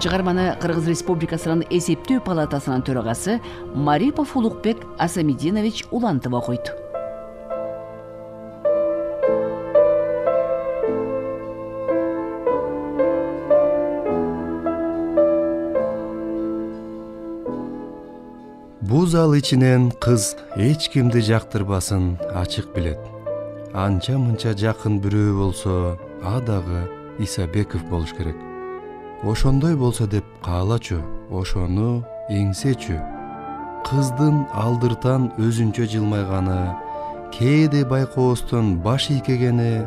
Чыгарманы Кыргыз Республикасынын эсептөө палатасынын төрагасы Марипов Улукбек Асамидинович Улантов окуйт. Бул зал ичинен кыз эч кимди жактырбасын ачык билет. Анча мынча жакын бирөө болсо, а дагы Исабеков болуш керек. Ошондой болсо деп каалачу, ошону эңсечү. Кыздын алдыртан өзүнчө жылмайганы, кээде байкоостон баш ийкегени,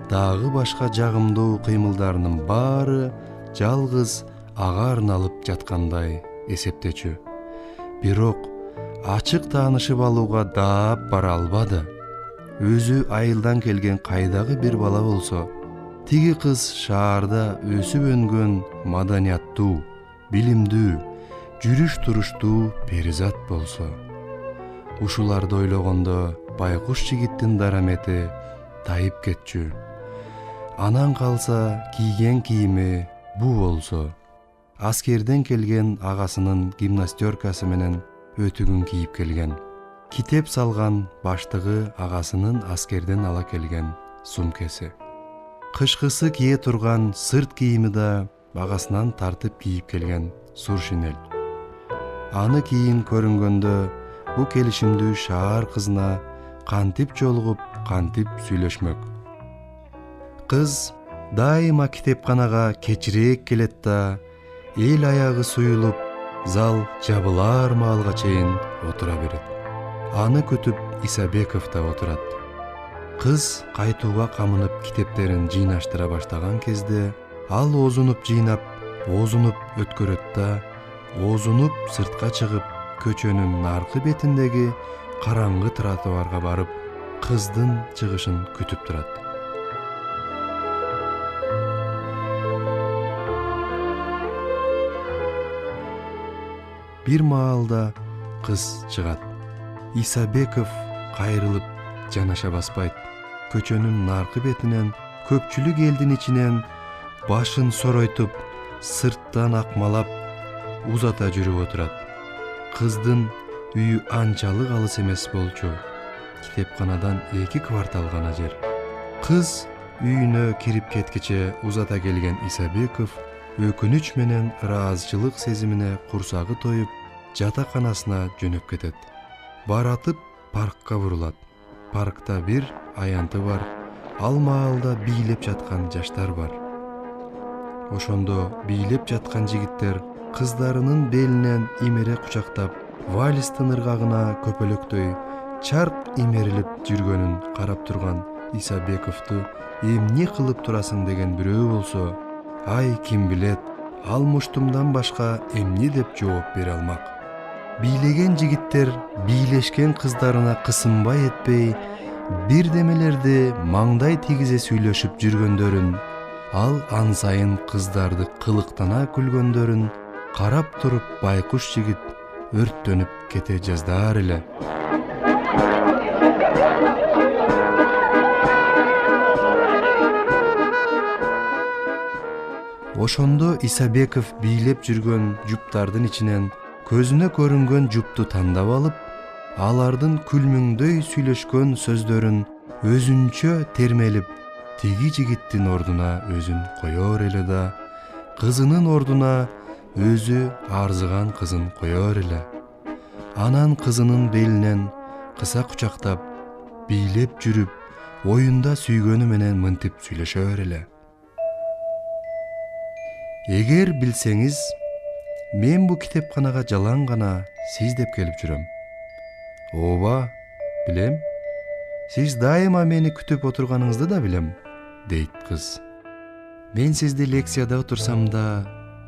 дагы башка жагымдуу кыймылдарынын баары жалгыз ага арналып жаткандай эсептечү. Бирок ачык таанышып алууга даап бара албады. Өзү айылдан келген кайдагы бир бала болсо, тиги кыз шаарда өсүп өнгөн маданияттуу, билимдүү, жүрүш туруштуу перизат болсо. Ушуларды ойлогондо байкуш жигиттин дарамети тайып кетчү. Анан калса кийген кийими бу болсо, аскерден келген агасынын гимнастеркасы менен өтүгүн кийип келген. Китеп салган баштыгы агасынын аскерден ала келген сумкеси. Кышкысы кие турган сырт кийими да агасынан тартып кийип келген сур шинель. Аны кийин көрүнгөндө бу келишимдүү шаар кызына кантип жолугуп, кантип сүйлөшмөк. Кыз дайыма китепканага кечирээк келет да, эл аягы суюлуп, зал жабылар маалга чейин отура берет. Аны күтүп Исабеков да отурат. Кыз кайтууга камынып китептерин жыйнаштыра баштаган кезде, ал оозунуп жыйнап, оозунуп өткөрөт да, оозунуп сыртка чыгып, көчөнүн наркы бетиндеги караңгы тротуарга барып, кыздын чыгышын күтүп турат. Бир маалда кыз чыгат. Исабеков кайрылып жанаша баспайт. Көчөнүн наркы бетинен, көпчүлүк элдин ичинен башын соройтуп, сырттан акмалап, узата жүрүп отурат. Кыздын үйү анчалык алыс эмес болчу. Китепканадан 2 квартал гана жер. Кыз үйүнө кирип кеткиче узата келген Исабеков өкүнүч менен ыраазычылык сезимине курсагы тоюп, жатаканасына жөнөп кетет. Баратып паркка бурулат. Паркта бир аянты бар. Ал маалда бийлеп жаткан жаштар бар. Ошондо бийлеп жаткан жигиттер кыздарынын белинен имере кучактап, вальстын ыргагына көпөлөктөй чарк имерилип жүргөнүн карап турган Исабековду эмне кылып турасың деген бирөө болсо, ай ким билет, ал муштумдан башка эмне деп жооп бере алмак. Бийлеген жигиттер бийлешкен кыздарына кысынбай этпей, бирдемелерди маңдай тигизе сүйлөшүп жүргөндөрүн, ал ан сайын кыздарды кылыктана күлгөндөрүн карап туруп байкуш жигит өрттөнүп кете жаздаар эле. Ошондо Исабеков бийлеп жүргөн жуптардын ичинен көзүнө көрүнгөн жупту тандап алып, алардын күлмүңдөй сүйлөшкөн сөздөрүн өзүнчө термелип, тиги жигиттин ордуна өзүн коёр эле да, кызынын ордуна өзү арзыган кызын коёр эле. Анан кызынын белинен кыса кучактап, бийлеп жүрүп, оюнда сүйгөнү менен мынтип сүйлөшөр эле. Эгер билсеңиз, мен бу китепканага жалаң гана сиз деп келип жүрөм. Ооба, билем. Сиз дайыма мени күтүп отурганыңызды да билем, дейт кыз. Мен сизди лекцияда отурсам да,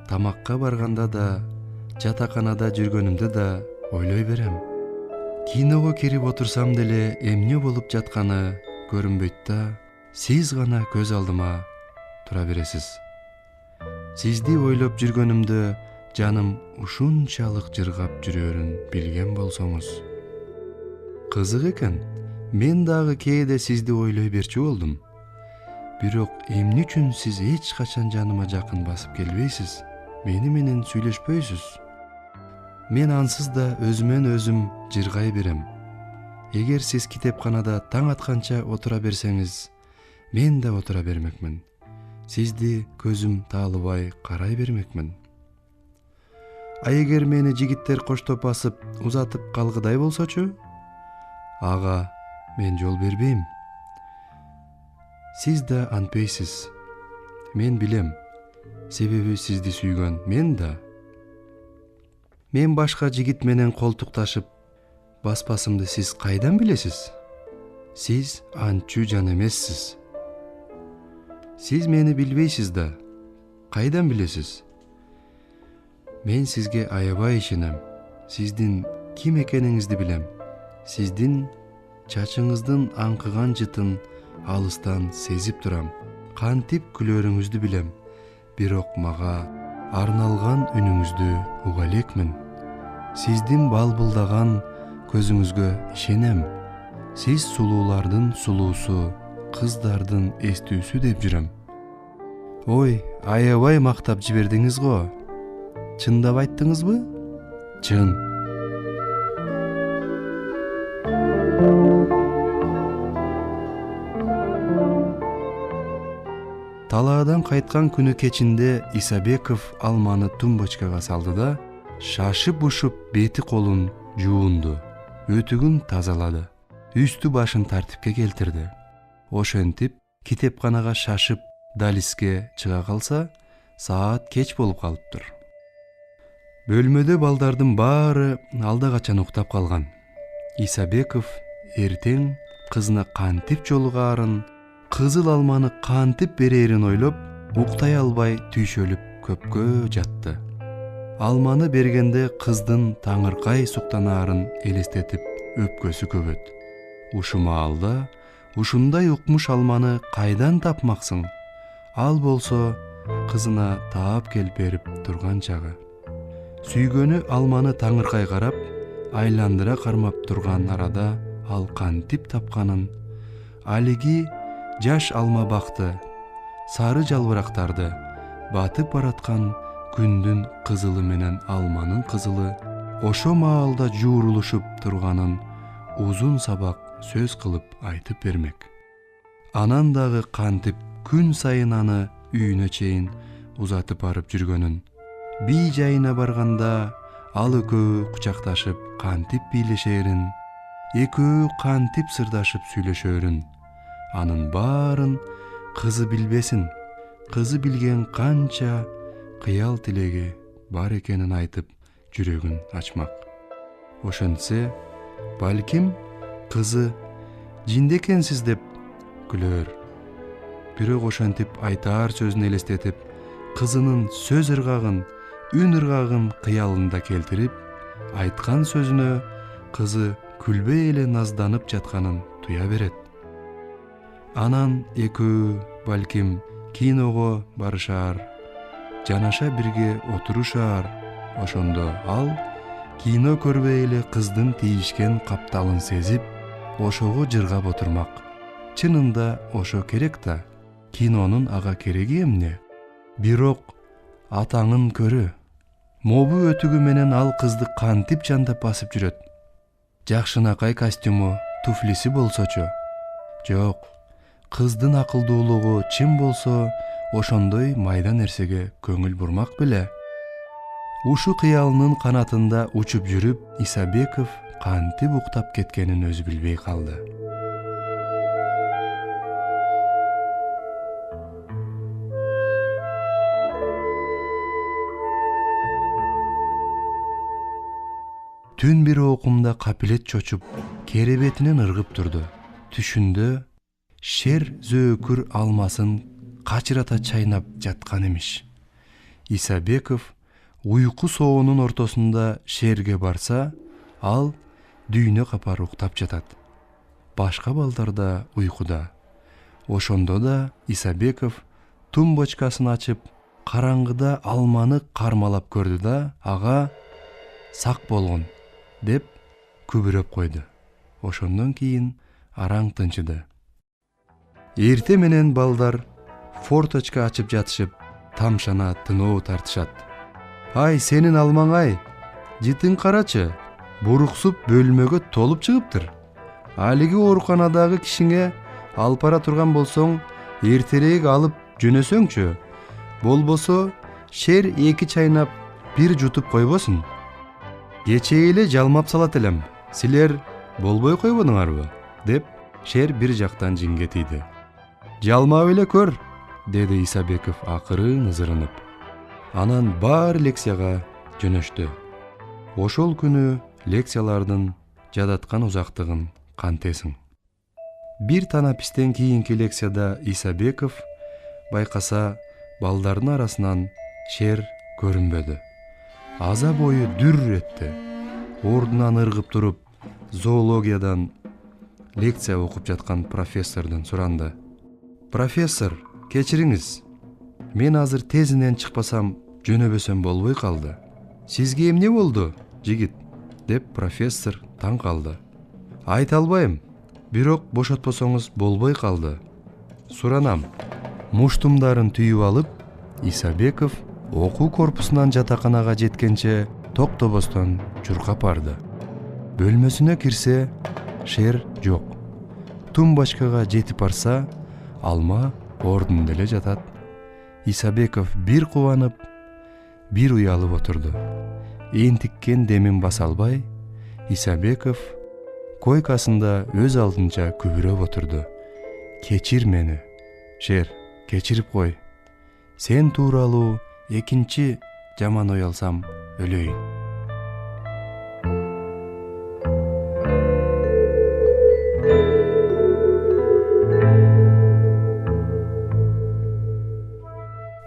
тамакка барганда да, жатаканада жүргөнүмдө да ойлой берем. Киного кирип отурсам деле эмне болуп жатканы көрүнбөйт да, сиз гана көз алдыма тура бересиз. Сизди ойлоп жүргөнүмдө жаным ушунчалык жыргап жүрөрүн билген болсоңуз. Кызык экен, мен дагы кээде сизди ойлой берчү болдум. Бирок эмне үчүн сиз эч качан жаныма жакын басып келбейсиз? мени менен сүйлөшпөйсүз? Мен ансыз да өзүмөн өзүм жыргай берем. Эгер сиз китепканада таң атканча отура берсеңиз, мен да отура бермекмин. Сизди көзүм таалыбай карай бермекмин. А эгер мени жигиттер коштоп басып, узатып калгыдай болсочу? Ага мен жол бербейм. Сиз да антпейсиз. Мен билем. Себеби сизди сүйгөн мен да. Мен башка жигит менен колтукташып баспасымды сиз кайдан билесиз? Сиз антчу жан эмессиз. Сиз мени билбейсиз да. Кайдан билесиз? Мен сизге аябай ишенем. Сиздин ким экениңизди билем. Сиздин чачыңыздын аңкыган жытын алыстан сезип турам. Кантип күлөрүңүздү билем. Бирок мага арналган үнүңүздү уга элекмин. Сиздин балбылдаган көзүңүзгө ишенем. Сиз сулуулардын сулуусу, кыздардын эстүүсү деп жүрөм. Ой, аябай мактап жибердиңиз го. Чындап айттыңызбы? Чын. Талаадан кайткан күнү кечинде Исабеков алманы тумбочкага салды да, шашып-ушуп бети колун жуунду, өтүгүн тазалады, үстү башын тартипке келтирди. Ошентип китепканага шашып далиске чыга калса, саат кеч болуп калыптыр. Бөлмөдө балдардын баары алда качан уктап калган. Исабеков эртең кызына кантип жолугаарын, кызыл алманы кантип берээрин ойлоп, уктай албай түйшөлүп көпкө жатты. Алманы бергенде кыздын таңыркай суктанаарын элестетип өпкөсү көбөт. Ушу маалда ушундай укмуш алманы кайдан тапмаксың? Ал болсо кызына таап келип берип турган чагы. Сүйгөнү алманы таңыркай карап, айландыра кармап турган арада ал кантип тапканын, алиги жаш алма бакты, сары жалбырактарды батып бараткан күндүн кызылы менен алманын кызылы ошо маалда жуурулушуп турганын узун сабак сөз кылып айтып бермек. Анан дагы кантип күн сайын аны үйүнө чейин узатып барып жүргөнүн, бий жайына барганда ал экөө кучакташып кантип бийлешээрин, экөө кантип сырдашып сүйлөшөрүн, анын баарын кызы билбесин. Кызы билген канча кыял тилеги бар экенин айтып жүрөгүн ачмак. Ошентсе, балким кызы жинде экенсиз деп күлөр. Бирок ошентип айтаар сөзүн элестетип, кызынын сөз ыргагын, үн ыргагын кыялында келтирип, айткан сөзүнө кызы күлбөй эле назданып жатканын туя берет. Анан экөө балким киного барышаар, жанаша бирге отурушаар. Ошондо ал кино көрбөй эле кыздын тийишкен капталын сезип, ошого жыргап отурмак. Чынында ошо керек да. Кинонун ага кереги эмне? Бирок атаңын көрү. Мобу өтүгү менен ал кызды кантип жандап басып жүрөт. Жакшынакай костюму, туфлиси болсочу. Жок. Кыздын акылдуулугу чын болсо, ошондой майда нерсеге көңүл бурмак беле. Ушу кыялынын канатында учуп жүрүп, Исабеков кантип уктап кеткенин өзү билбей калды. Түн бир окумда капилет чочуп, керебетинен ыргып турду. Түшүндө шер зөөкүр алмасын качырата чайнап жаткан эмиш. Исабеков уйку соонун ортосунда шерге барса, ал дүйнө капар уктап жатат. Башка балдар да уйкуда. Ошондо да Исабеков тумбочкасын ачып, караңгыда алманы кармалап көрдү да, ага сак болгон деп күбүрөп койду. Ошондон кийин араң тынчыды. Эрте менен балдар форточка ачып жатышып, тамшана тыноо тартышат. Ай сенин алмаң ай, жытың карачы, буруксуп бөлмөгө толуп чыгыптыр. Алиги ооруканадагы кишиңе алып бара турган болсоң, эртерээк алып жөнөсөңчү. Болбосо шер 2 чайнап бир жутуп койбосун. Кечээ эле жалмап салат элем. Силер болбой койбодуңарбы? Деп шер бир жактан жинге тийди. Жалмап эле көр, деди Исабеков акырын ызырынып. Анан бар лекцияга жөнөштү. Ошол күнү лекциялардын жадаткан узактыгын кантесиң. Бир танапистен кийинки лекцияда Исабеков байкаса балдардын арасынан шер көрүнбөдү. Аза бою дүр этти. Ордунан ыргып туруп, зоологиядан лекция окуп жаткан профессордон суранды. Профессор, кечириңиз. Мен азыр тезинен чыкпасам жөнөбөсөм болбой калды. Сизге эмне болду, жигит? Деп профессор таң калды. Айта албайм, бирок бошотпосоңуз болбой калды. Суранам. Муштумдарын түйүп алып, Исабеков окуу корпусунан жатаканага жеткенче токтобостон чуркап барды. Бөлмөсүнө кирсе, шер жок. Тумбочкага жетип барса, алма ордунда эле жатат. Исабеков бир кубанып, бир уялып отурду. Энтиккен демин баса албай, Исабеков койкасында өз алдынча күбүрөп отурду. Кечир мени, шер, кечирип кой. Сен тууралуу экинчи жаман ой алсам өлөйүн.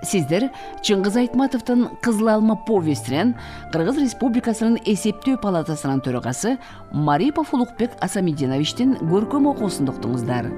Сиздер Чыңгыз Айтматовдун Кызыл алма повестинен Кыргыз Республикасынын эсептөө палатасынын төрагасы Марипов Улукбек Асамидиновичтин көркөм окуусун уктуңуздар.